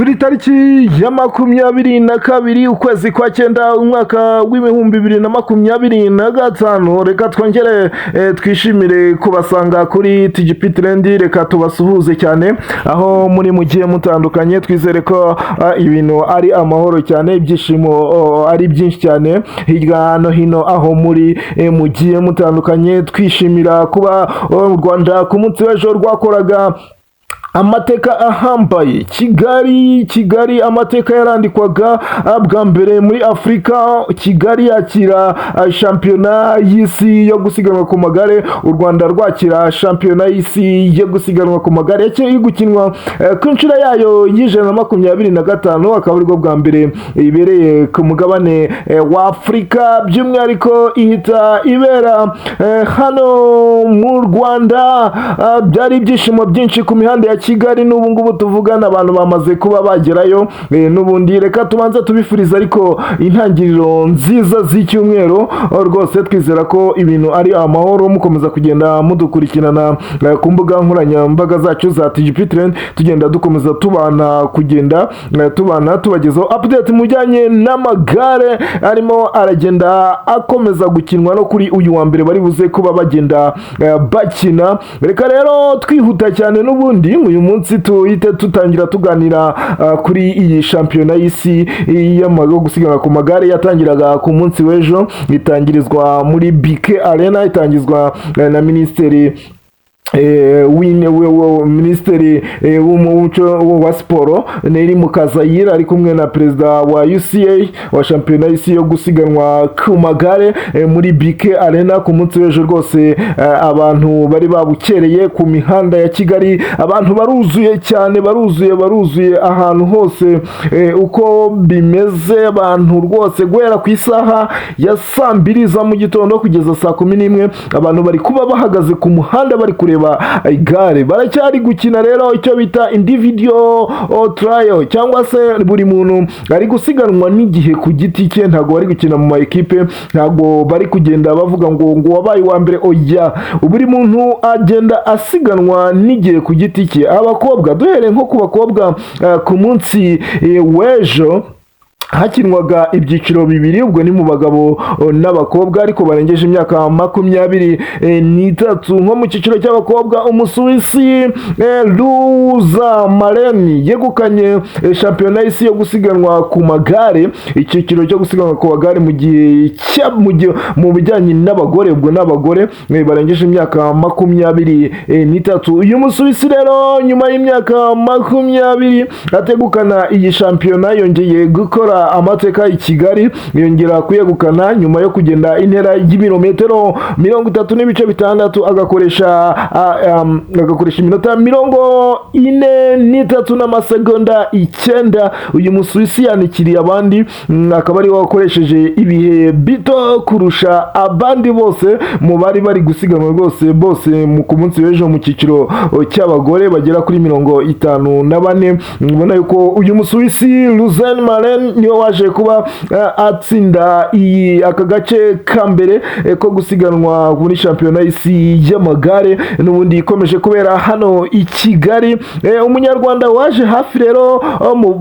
Turi tariki ya 22 ukwezi kwa cyenda umwaka w'ibihumbi 2025. Reka twongere twishimire kubasanga kuri TGP Trend. Reka tubasuhuze cyane aho muri mugiye mutandukanye. Twizere ko ibintu ari amahoro cyane, ibyishimo ari byinshi cyane hirya no hino aho muri mugiye mutandukanye. Twishimira kuba u Rwanda ku munsi w'ejo rwakoraga amateka ahambaye. Kigali amateka yarandikwaga bwa mbere muri Afrika. Kigali yakira shampiyona y'isi yo gusiganwa ku magare. U Rwanda rwakira shampiyona y'isi yo gusiganwa ku magare yaciye gukinwa ku nshuro yayo y'125. akaba aribwo bwa mbere ibereye ku mugabane wa Afrika, by'umwihariko ihita ibera hano mu Rwanda. Byari ibyishimo byinshi ku mihanda ya Kigali. N'ubu ngubu tuvugana abantu bamaze kuba bagerayo. N'ubundi reka tubanza tubifuriza ariko intangiriro nziza z'icyumweru. Rwose twizera ko ibintu ari amahoro, mukomeza kugenda mudukurikirana ku mbuga nkoranyambaga zacu za TGP Trend, tugenda dukomeza tubana tubagezaho update mujyanye n'amagare arimo aragenda akomeza gukinwa no kuri uyu wa mbere bari buze kuba bagenda bakina. Reka rero twihuta cyane n'ubundi uyu munsi tuhite tutangira tuganira kuri iyi shampiyona y'isi y'amagare gusiganwa ku magare yatangiraga ku munsi w'ejo. Itangirizwa muri BK Arena, itangizwa na Minisitiri Minisitiri w'umuco wa siporo Neri Mukazayira ari kumwe na perezida wa UCA wa shampiyona y'isi yo gusiganwa ku magare muri BK Arena ku munsi w'ejo. Rwose abantu bari babukereye ku mihanda ya Kigali, abantu baruzuye cyane, baruzuye ahantu hose uko bimeze. Abantu rwose guhera ku isaha ya 2 za mu gitondo kugeza saa 11 abantu bari kuba bahagaze ku muhanda bari kureba igare. Baracyari gukina rero icyo bita individual trial, cyangwa se buri muntu ari gusiganwa n'igihe ku giti cye. Ntago bari gukina mu ma equipe, ntago bari kugenda bavuga ngo wabaye wa mbere. Oya, buri muntu agenda asiganwa n'igihe ku giti cye. Abakobwa duhere nko ku bakobwa ku munsi w'ejo hakinwaga ibyiciro bibiri, ubwo ni mu bagabo n'abakobwa ariko barengeje imyaka 23. nko mu cyiciro cy'abakobwa Umusuwisi RY'AMAGARE yegukanye shampiyona y'isi yo gusiganwa ku magare. Icyiciro cyo gusiganwa ku magare mu bijyanye n'abagore, ubwo n'abagore barengeje imyaka 23. uyu Musuwisi rero nyuma y'imyaka 20 ategukana iyi shampiyona yongeye gukora amateka i Kigali, yongera kuyegukana nyuma yo kugenda intera y'ibirometero 33.6 agakoresha iminota 43 n'amasegonda 9. uyu Musuwisi yanikiriye abandi, akaba ari wakoresheje ibihe bito kurusha abandi bose mu bari bari gusiganwa bose ku munsi w'ejo mu cyiciro cy'abagore bagera kuri 54. ubona yuko uyu Musuwisi RY'AMAGARE niyo waje kuba atsinda aka gace ka mbere ko gusiganwa muri shampiyona y'isi y'amagare. N'ubundi ikomeje kubera hano i Kigali. Umunyarwanda waje hafi rero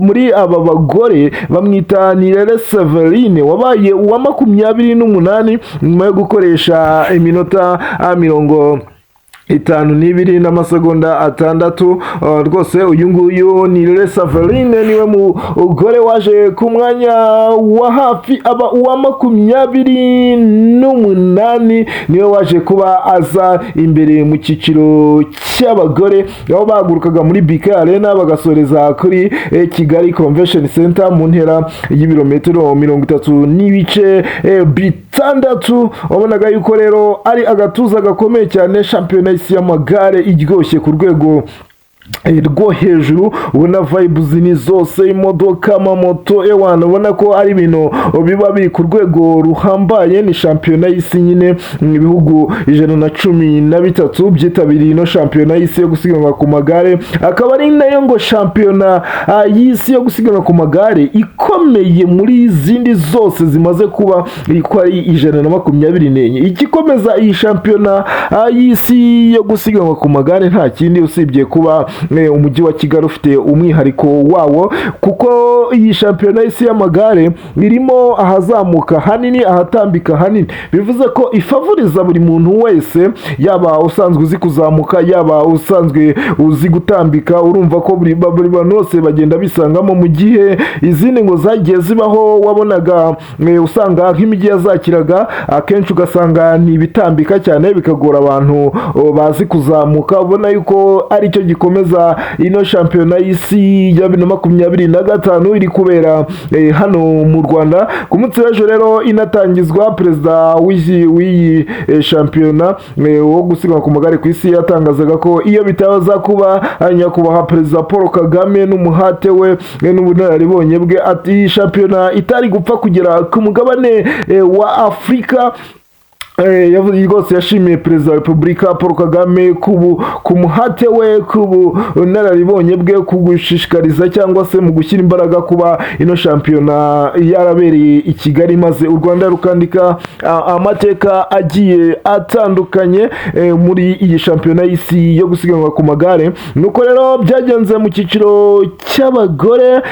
muri aba bagore bamwita Nirere Severine, wabaye uwa 28 nyuma yo gukoresha iminota 52 n'amasegonda 6. Rwose uyu nguyu Nirere Severine niwe mugore waje ku mwanya wa hafi, aba uwa 28 niwe waje kuba aza imbere mu cyiciro cy'abagore, aho bahagurukaga muri BK Arena bagasoreza kuri Kigali Convention Center mu ntera y'ibirometero 30.6. wabonaga yuko rero ari agatuza gakomeye cyane. Shampiyona y'isi y'amagare iryoshye ku rwego rwo hejuru, ubona vibes ni zose, imodoka, amamoto, ewana, ubona ko ari ibintu biba biri ku rwego ruhambaye. Ni shampiyona y'isi nyine mu bihugu 113 byitabiriye no shampiyona y'isi yo gusiganwa ku magare. Akaba ari nayo ngo shampiyona y'isi yo gusiganwa ku magare ikomeye ikomeye muri izindi zose zimaze kuba ko ari 124. Igikomeza iyi shampiyona y'isi yo gusiganwa ku magare nta kindi usibye kuba umujyi wa Kigali ufite umwihariko wawo, kuko iyi shampiyona y'isi y'amagare irimo ahazamuka hanini ahatambika hanini, bivuze ko ifavoriza buri muntu wese, yaba usanzwe uzi kuzamuka yaba usanzwe uzi gutambika. Urumva ko buri bantu bose bagenda bisangamo, mu gihe izindi ngo zagiye zibaho wabonaga usanga nk'imijyi yazakiraga akenshi ugasanga ni ibitambika cyane bikagora abantu bazi kuzamuka. Ubona yuko ari cyo gikomeza ino shampiyona y'isi ya 2025 iri kubera hano mu Rwanda. Ku munsi w'ejo rero inatangizwa, perezida w'iyi shampiyona wo gusiganwa ku magare ku isi yatangazaga ko iyo bitabaza kuba nyakubahwa perezida Paul Kagame n'umuhate we n'ubunararibonye bwe, ati shampiyona itari gupfa kugera ku mugabane wa Afurika. Rwose yashimiye perezida wa Repubulika Paul Kagame ku muhate we, ku bunararibonye bwe, ku gushishikariza cyangwa se mu gushyira imbaraga kuba ino shampiyona yarabereye i Kigali, maze u Rwanda rukandika amateka agiye atandukanye muri iyi shampiyona y'isi yo gusiganwa ku magare. Nuko rero byagenze mu cyiciro cy'abagore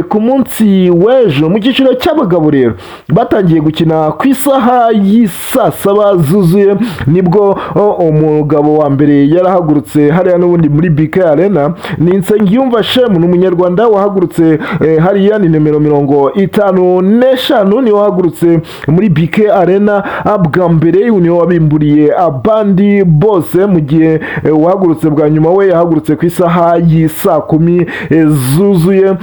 ku munsi w'ejo. Mu cyiciro cy'abagabo rero batangiye gukina ku isaha y'isa saba zuzuye, nibwo umugabo wa mbere yarahagurutse hariya n'ubundi muri BK Arena. Ni Nsengiyumva Shemu, n'umunyarwanda wahagurutse hariya, ni nimero 55 ni wahagurutse muri BK Arena bwa mbere, niwe wabimburiye abandi bose, mu gihe wahagurutse bwa nyuma we yahagurutse ku isaha y'isa 10 zuzuye.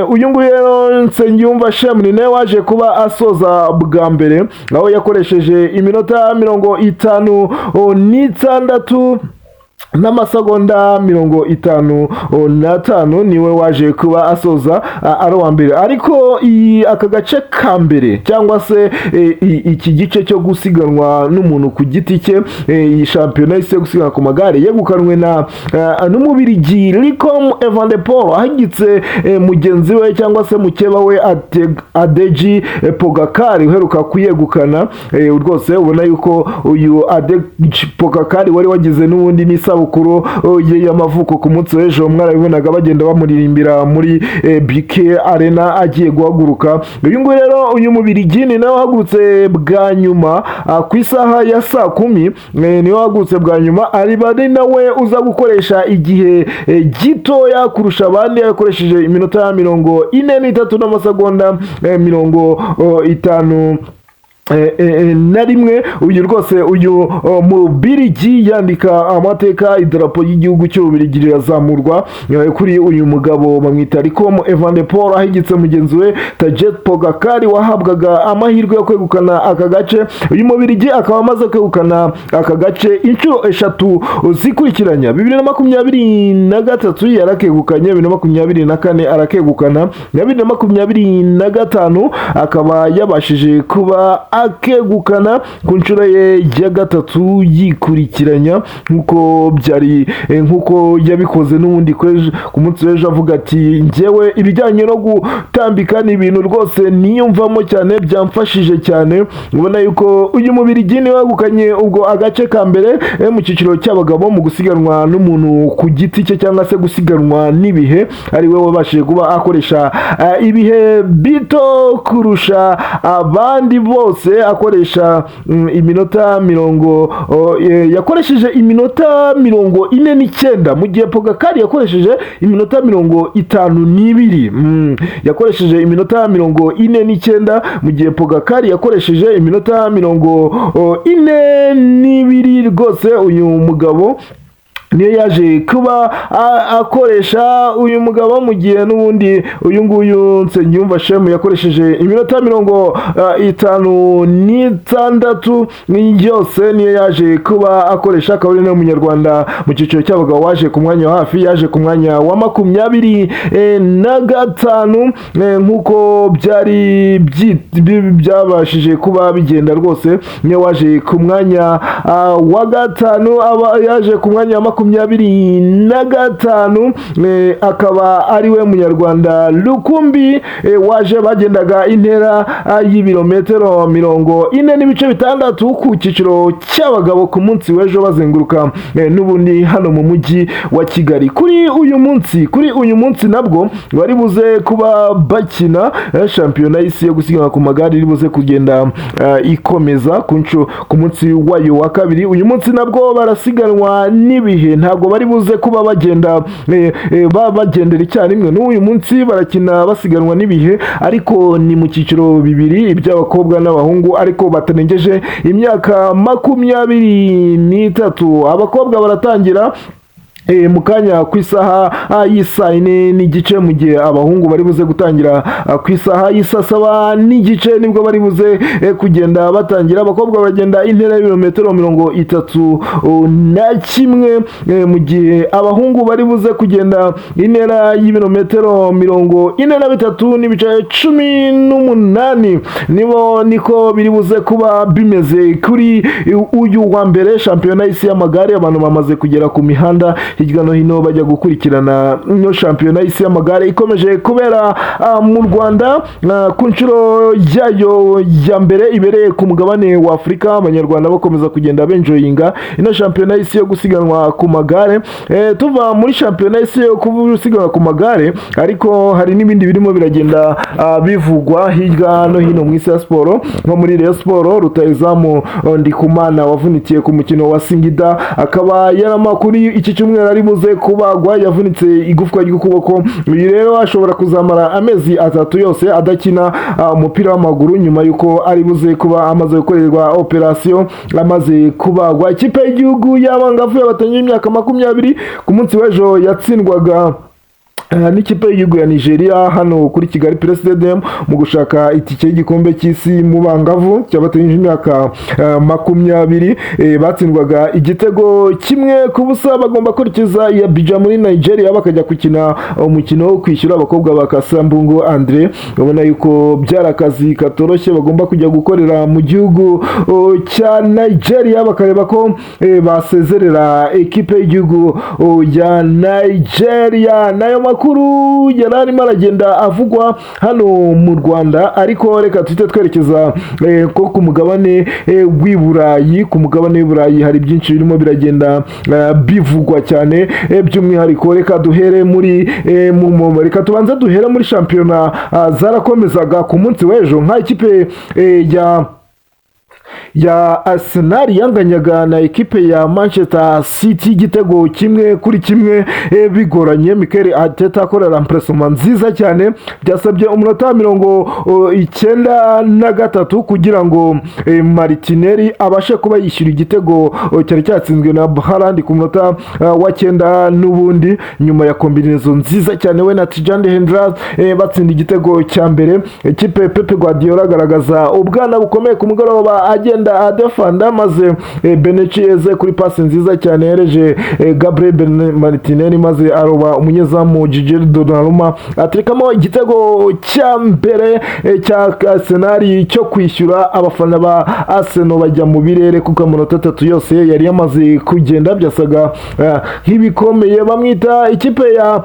Uyu nguyu rero Nsengiyumva Shemu ni nawe waje kuba asoza bwa mbere, aho yakoresheje iminota 56 n'amasegonda 55 niwe waje kuba asoza ari uwa mbere. Ariko aka gace ka mbere cyangwa se iki gice cyo gusiganwa n'umuntu ku giti cye, iyi shampiyona y'isi yo gusiganwa ku magare yegukanwe n'umubirigi Ricom Evenepoel, ahigitse mugenzi we cyangwa se mukeba we Adeji Pogacar uheruka kuyegukana. Rwose ubona yuko uyu Adeji Pogacar wari wagize n'ubundi n'isabukuru y'amavuko ku munsi w'ejo, mwarabibonaga bagenda bamuririmbira muri BK Arena agiye guhaguruka. Uyu nguyu rero uyu mubirigi ni nawe wahagurutse bwa nyuma ku isaha ya saa 10, niwe wahagurutse bwa nyuma, ari nawe uza gukoresha igihe gitoya kurusha abandi, yakoresheje iminota 43 n'amasegonda 50 na rimwe. Uyu rwose uyu mubirigi yandika amateka, idarapo y'igihugu cy'ububirigi rirazamurwa kuri uyu mugabo bamwita Ricom Evenepoel, ahigitse mugenzi we Tajet Pogacar wahabwaga amahirwe yo kwegukana aka gace. Uyu mubirigi akaba amaze kwegukana aka gace inshuro 3 zikurikiranya. 2023 yarakegukanye, 2024 arakegukana, 2025 akaba yabashije kuba akegukana ku nshuro ye ya gatatu yikurikiranya, nkuko yabikoze n'ubundi ku munsi w'ejo, avuga ati njyewe ibijyanye no gutambika ni ibintu rwose niyumvamo cyane, byamfashije cyane. ubona yuko uyu mubirigi ni wegukanye ubwo agace ka mbere mu cyiciro cy'abagabo mu gusiganwa n'umuntu ku giti cye cyangwa se gusiganwa n'ibihe, ari we wabashije kuba akoresha ibihe bito kurusha abandi bose, akoresha iminota yakoresheje iminota 49, mu gihe Pogacar yakoresheje iminota 52. Yakoresheje iminota 49 mu gihe Pogacar yakoresheje iminota 42. Rwose uyu mugabo niyo yaje kuba akoresha uyu mugabo, mu gihe n'ubundi uyu nguyu Nsengiyumva Shemu yakoresheje iminota 56 yose niyo yaje kuba akoresha. Akaba ari n'umunyarwanda mu cyiciro cy'abagabo waje ku mwanya wa hafi, yaje ku mwanya wa 25 nk'uko byabashije kuba bigenda. Rwose niyo waje ku mwanya wa 5, aba yaje ku mwanya wa 2025 akaba ari we munyarwanda rukumbi waje bagendaga intera y'ibirometero 40.6 ku cyiciro cy'abagabo ku munsi w'ejo bazenguruka n'ubundi hano mu mujyi wa Kigali. Kuri uyu munsi nabwo bari buze kuba bakina shampiyona y'isi yo gusiganwa ku magare iri buze kugenda ikomeza ku munsi wayo wa kabiri. Uyu munsi nabwo barasiganwa n'ibihe, ntabwo bari buze kuba bagendera icyarimwe. N'uyu munsi barakina basiganwa n'ibihe, ariko ni mu cyiciro bibiri, iby'abakobwa n'abahungu, ariko batarengeje imyaka 23. Abakobwa baratangira mu kanya ku isaha y'isa 4:30, mu gihe abahungu bari buze gutangira ku isaha y'isa 7:30 nibwo bari buze kugenda batangira. Abakobwa bagenda intera y'ibirometero 31, mu gihe abahungu bari buze kugenda intera y'ibirometero 43.18. niko biri buze kuba bimeze kuri uyu wa mbere. Shampiyona y'isi y'amagare, abantu bamaze kugera ku mihanda hirya no hino bajya gukurikirana no shampiyona y'isi y'amagare ikomeje kubera mu Rwanda ku nshuro yayo ya mbere ibereye ku mugabane wa Afurika. Abanyarwanda bakomeza kugenda benjoyinga ino shampiyona y'isi yo gusiganwa ku magare. Tuva muri shampiyona y'isi yo gusiganwa ku magare, ariko hari n'ibindi birimo biragenda bivugwa hirya no hino mu isi ya siporo, nko muri Rayon Sport. Rutahizamu Ndikumana wavunikiye ku mukino wa Singida, akaba yaramakuru iki cyumweru ari buze kubagwa, yavunitse igufwa ry'ukuboko. Uyu rero ashobora kuzamara amezi 3 yose adakina umupira w'amaguru, nyuma yuko ari buze kuba amaze gukorerwa operation, amaze kubagwa. Ikipe y'igihugu y'abangavu y'abatanye imyaka 20 ku munsi w'ejo yatsindwaga n'ikipe y'igihugu ya Nigeria hano kuri Kigali Press Stadium mu gushaka itike y'igikombe cy'isi mu bangavu cy'abatanye imyaka 20. Batsindwaga igitego 1-0. Bagomba kurikiza ya Bija muri Nigeria bakajya gukina umukino wo kwishyura. Abakobwa bakasambungo Andre, babona yuko byarakazi katoroshye bagomba kujya gukorera mu gihugu cya Nigeria, bakareba ko basezerera ekipe y'igihugu ya Nigeria. Nayo makuru yararimo aragenda avugwa hano mu Rwanda, ariko reka tuhite twerekeza ko ku mugabane w'Iburayi. Ku mugabane w'Iburayi hari byinshi birimo biragenda bivugwa cyane, by'umwihariko reka duhere reka tubanze duhere muri shampiyona zarakomezaga ku munsi w'ejo. Nka ikipe ya Arsenal yanganyaga na ekipe ya Manchester City igitego 1-1 bigoranye. Mikel Arteta akorera impression nziza cyane, byasabye umunota 93 kugira ngo Martinelli abashe kuba yishyura igitego cyari cyatsinzwe na Haaland ku munota wa 9 n'ubundi, nyuma ya kombinezo nziza cyane we na Tijani Hendra batsinda igitego cya mbere. Ekipe Pep Guardiola agaragaza ubwana bukomeye ku mugoroba agenda adefanda, maze Benechi eze kuri pasi nziza cyane yereje Gabriel Martinelli, maze aroba umunyezamu Gigi Donnarumma atekamo igitego cya mbere cya Arsenal cyo kwishyura. Abafana ba Arsenal bajya mu birere kuko amanota 3 yose yari yamaze kugenda, byasaga nk'ibikomeye. Bamwita ikipe ya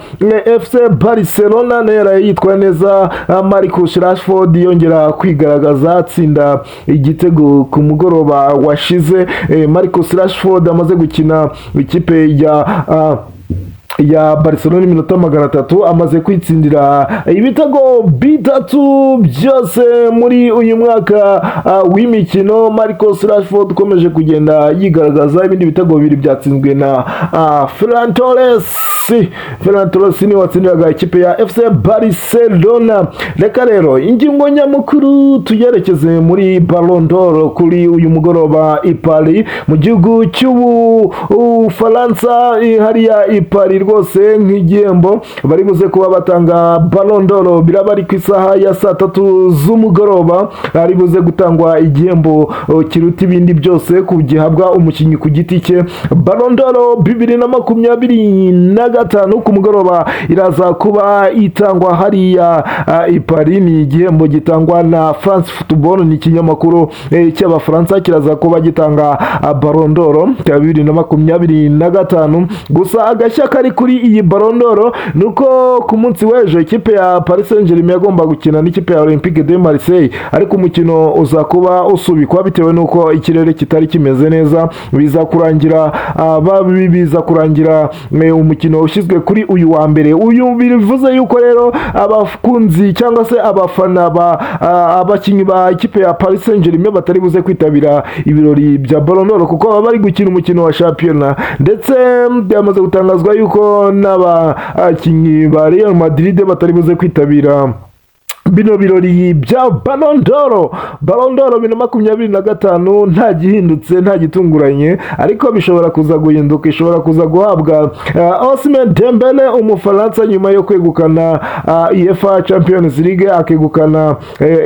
FC Barcelona, nayo yitwa neza. Marcus Rashford yongera kwigaragaza atsinda igitego ku mugoroba washize. Marcus Rashford amaze gukina ikipe ya Barcelona iminota 300, amaze kwitsindira ibitego 3 byose muri uyu mwaka w'imikino. Marcus Rashford ukomeje kugenda yigaragaza. Ibindi bitego 2 byatsinzwe na Ferran Torres ni watsindiraga ikipe ya FC Barcelona. Reka rero ingingo nyamukuru tuyerekeze muri Ballon d'Or kuri uyu mugoroba i Paris mu gihugu cy'Ubufaransa. Hariya i Paris rwose nk'igihembo bari buze kuba batanga Ballon d'Or, biraba ari ku isaha ya 3 z'umugoroba, ari buze gutangwa igihembo kiruta ibindi byose ku gihabwa umukinnyi ku giti cye. Ballon d'Or 2025 ku mugoroba iraza kuba itangwa hariya i Paris. Ni igihembo gitangwa na France Football, ni ikinyamakuru cy'abafaransa, kiraza kuba gitanga Ballon d'Or cya 2025. Gusa agashya kari kuri iyi Ballon d'Or nuko ku munsi w'ejo ikipe ya Paris Saint-Germain yagomba gukina n'ikipe ya Olympique de Marseille, ariko umukino uza kuba usubikwa bitewe nuko ikirere kitari kimeze neza. Biza kurangira umukino ushyizwe kuri uyu wa mbere. Uyu bivuze yuko rero abakunzi cyangwa se abafana abakinnyi ba ikipe ya Paris Saint-Germain batari buze kwitabira ibirori bya Ballon d'Or kuko baba bari gukina umukino wa shampiyona, ndetse byamaze gutangazwa yuko n'abakinnyi ba Real Madrid batari buze kwitabira bino birori bya Ballon d'Or. Ballon d'Or 2025 nta gihindutse, nta gitunguranye, ariko bishobora kuza guhinduka, ishobora kuza guhabwa Ousmane Dembele umufaransa nyuma yo kwegukana UEFA Champions League, akegukana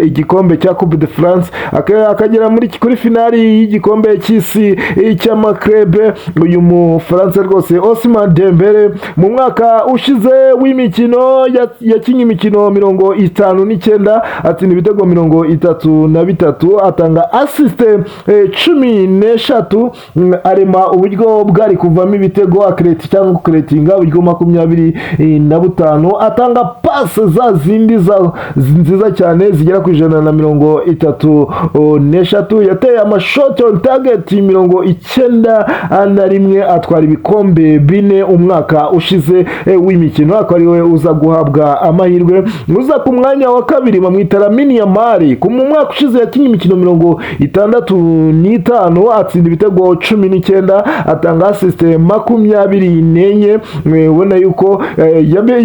igikombe cya Coupe de France, akagera kuri finali y'igikombe cy'isi cy'amaklebe. Uyu mufaransa rwose Ousmane Dembele mu mwaka ushize w'imikino yakinnye imikino 59, atsinda ibitego 33, atanga assiste 13, arema uburyo bwari kuvamo ibitego akreti cyangwa kuretinga uburyo 25, atanga passe za zindi nziza cyane zigera ku 133, yateye amashot on target 91, atwara ibikombe 4 umwaka ushize w'imikino, akaba ariwe uza guhabwa amahirwe. Uza ku mwanya wa kabiri bamwita Lamine Yamal, ku mwaka ushize yakinnye imikino 65, atsinda ibitego 19, atanga assist 24. Ubona yuko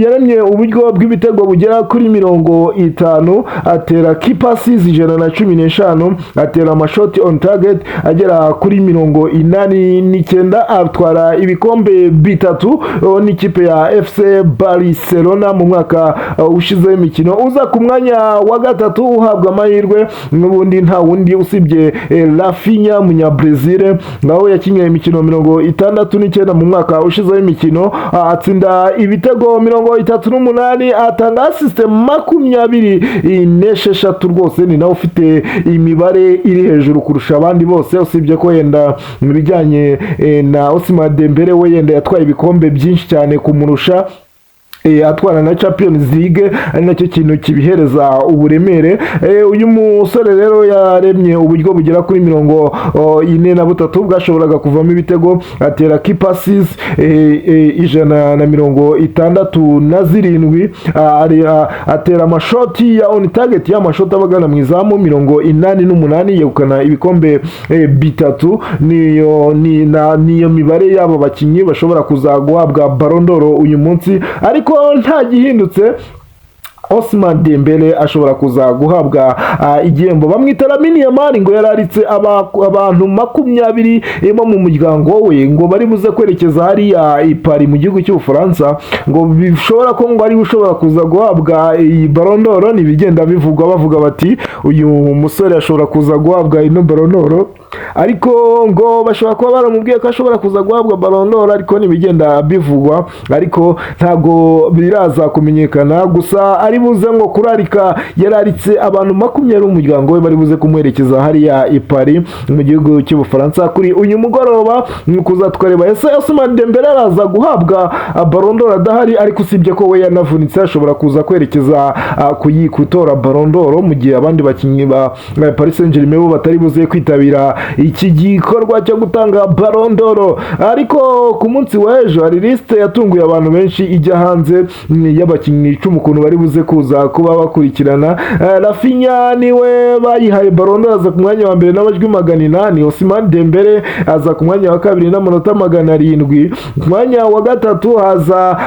yaremye uburyo bw'ibitego bugera kuri 50, atera key passes 115, atera amashot on target agera kuri 89, atwara ibikombe 3 n'ikipe ya FC Barcelona mu mwaka ushize imikino. Uza ku mwanya wa gatatu uhabwa amahirwe n'ubundi nta wundi usibye Rafinha munyabrazil, ngaho yakinnye imikino 69 mu mwaka ushize imikino, atsinda ibitego 38, atanga assist 26. Rwose ni nawe ufite imibare iri hejuru kurusha abandi bose, usibye ko yenda mu bijyanye na Ousmane Dembele we yenda yatwaye ibikombe byinshi cyane kumurusha, atwara na Champions League, ari nacyo kintu kibihereza uburemere. Uyu musore rero yaremye uburyo bugera kuri 43 bwashoboraga kuvamo ibitego, atera key passes 167, atera amashoti ya on target y'amashoti abagana mu izamu 88, yegukana ibikombe 3. niyo mibare y'abo bakinnyi bashobora kuza guhabwa Ballon d'Or uyu munsi, ariko nta gihindutse Ousmane Dembele ashobora kuza guhabwa igihembo. Bamwita Lamine Yamal, ngo yararitse abantu 20 bo mu muryango we ngo bari buze kwerekeza hariya i Paris mu gihugu cy'Ubufaransa, ngo bishobora ko ngo ari ushobora kuza guhabwa iyi Ballon d'Or. Nibigenda bivugwa bavuga bati uyu musore ashobora kuza guhabwa ino Ballon d'Or, ariko ngo bashobora kuba baramubwiye ko ashobora kuza guhabwa Ballon d'Or, ariko nibigenda bivugwa, ariko ntago biraza kumenyekana. Gusa ari buze ngo kurarika, yararitse abantu 20 umuryango we bari buze kumwerekeza hariya i Paris mu gihugu cy'Ubufaransa kuri uyu mugoroba. Kuza twareba ese Ousmane Dembele araza guhabwa Ballon d'Or adahari, ariko usibye ko we yanavunitse ashobora kuza kwerekeza kuyitora Ballon d'Or, mu gihe abandi bakinnyi ba Paris Saint-Germain bo batari buze kwitabira iki gikorwa cyo gutanga Ballon d'Or. Ariko ku munsi w'ejo hari liste yatunguye abantu benshi ijya hanze y'abakinnyi 10 bari buze baze kuza kuba bakurikirana. Rafinha niwe bayihaye Ballon d'Or aza ku mwanya wa mbere n'amajwi 800, Ousmane Dembele aza ku mwanya wa kabiri n'amanota 700, ku mwanya wa gatatu haza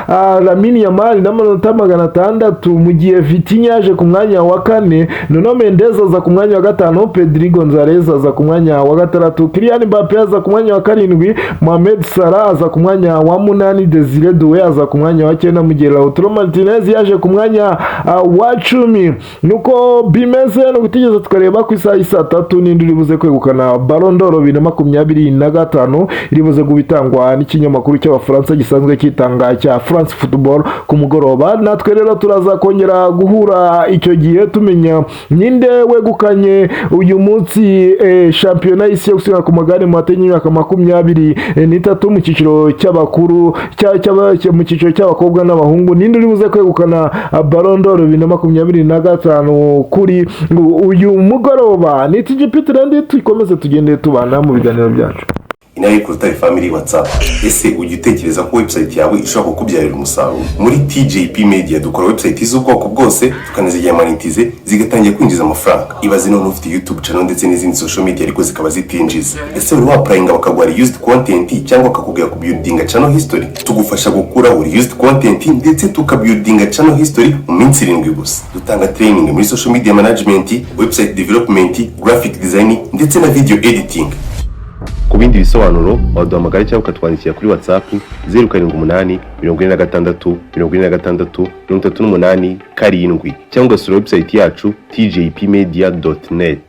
Lamine Yamal n'amanota 600, mu gihe Vitinha yaje ku mwanya wa kane, Nuno Mendes aza ku mwanya wa gatanu, Pedri Gonzalez aza ku mwanya wa gatandatu, Kylian Mbappe aza ku mwanya wa karindwi, Mohamed Salah aza ku mwanya wa munani, Desire Dore aza ku mwanya wa cyenda, mu gihe Lautaro Martinez yaje ku mwanya wa 10. Nuko bimeze no gutigeza tukareba ku isaha y'isa 3 n'indi uribuze kwegukana Ballon d'Or 2025 iribuze gubitangwa n'ikinyamakuru cy'Abafaransa gisanzwe kitanga cya France Football ku mugoroba. Natwe rero turaza kongera guhura icyo gihe tumenya ninde wegukanye uyu munsi shampiyona y'isi yo gusiganwa ku magare mu batenyi y'imyaka 23 mu cyiciro cy'abakuru mu cyiciro cy'abakobwa n'abahungu, ninde uribuze kwegukana Ballon d'Or 2025 kuri uyu mugoroba. Ni TGP Trend, tukomeze tugende tubana mu biganiro byacu. Inaye Kurutari Family WhatsApp. Ese ujya utekereza ko website yawe ishobora kukubyarira umusaruro? Muri TJP Media dukora website z'ubwoko bwose tukanazigira monetize zigatangira kwinjiza amafaranga. Ibaze none ufite YouTube channel ndetse n'izindi social media ariko zikaba zitinjiza. Ese uri wapurayinga bakaguha used content cyangwa bakakubwira ku building channel history? Tugufasha gukura used content ndetse tukabuilding channel history mu minsi 7 gusa. Dutanga training muri social media management, website development, graphic design ndetse na video editing. Ku bindi bisobanuro waduhamagara cyangwa ukatwandikira kuri WhatsApp 078 46 46 38 7 cyangwa ugasura website yacu tjpmedia.net.